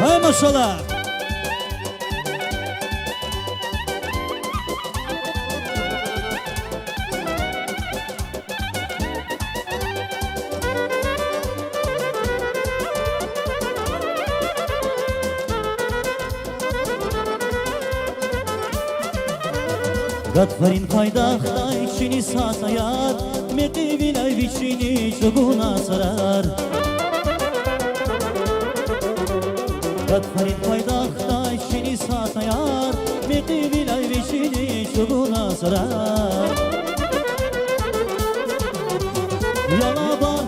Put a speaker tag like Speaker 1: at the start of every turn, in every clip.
Speaker 1: Hay maşallah.
Speaker 2: Gatvarin paydahta içini satayar, Meti vilay viçini çoguna sarar. Gatvarin paydahta içini satayar, Meti vilay viçini çoguna sarar. Yana var,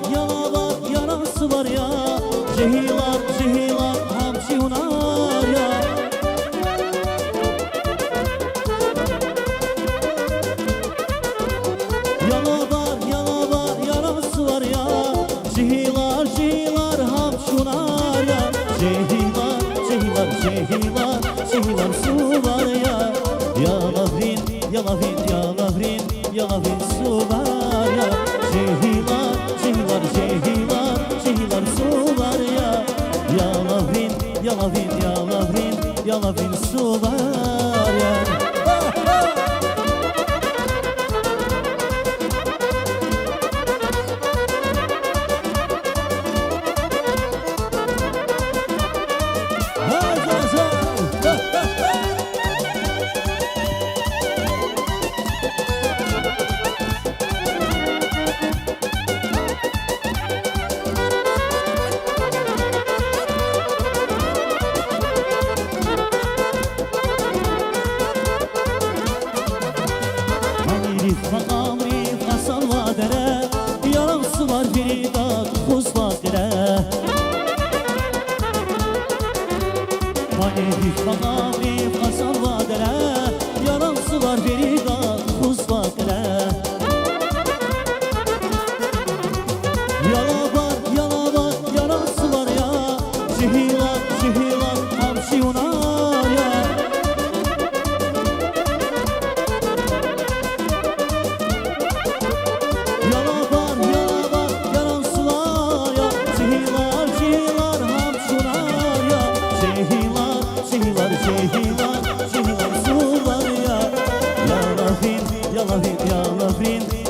Speaker 2: yarası var ya, Cehilar, hamçi unar ya. Yana var, yarası var ya, Cehilar, hamçunar ya. Cehilar, su var ya. Yalavrin, su var ya. Cehilar, su var ya. Yalavrin, su var ya. Rif asal vadere, yarası var bir dat kuz vakire. Rif asal vadere, yarası var bir dat kuz vakire. Yana var, yarası var ya, Cehilar, hamşi unar ya.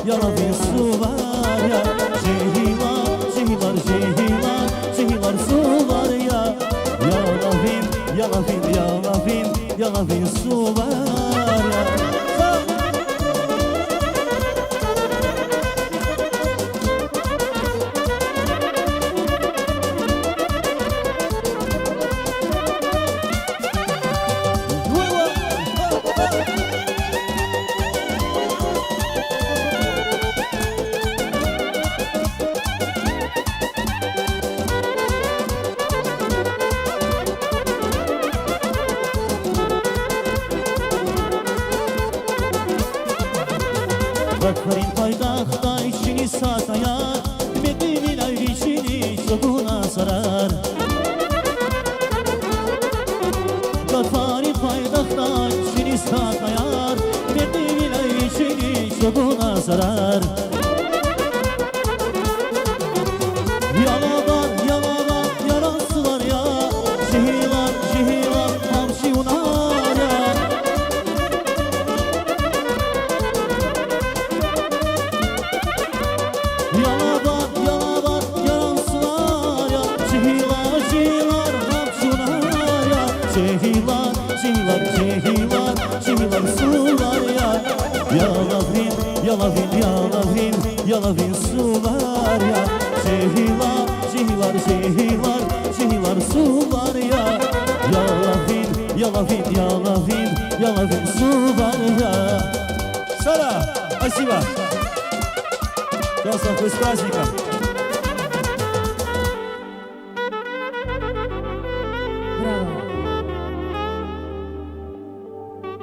Speaker 2: Yalavrin, su var ya. Cehilar, su var ya. Yalavrin, su var ya. Gatvarin paydahta içini satayar, Meti vilay viçini çoguna sarar. Gatvarin paydahta içini satayar, Meti vilay viçini çoguna sarar. Yana var, yarası var ya, Cehilar, hamşi unar ya. Yana var, yarası var ya, Cehilar, hamçunar ya. Cehilar, su var ya. Yalavrin, su var ya. Cehilar, su var ya. Yalavrin, su var ya.
Speaker 1: Спасибо. С праздником.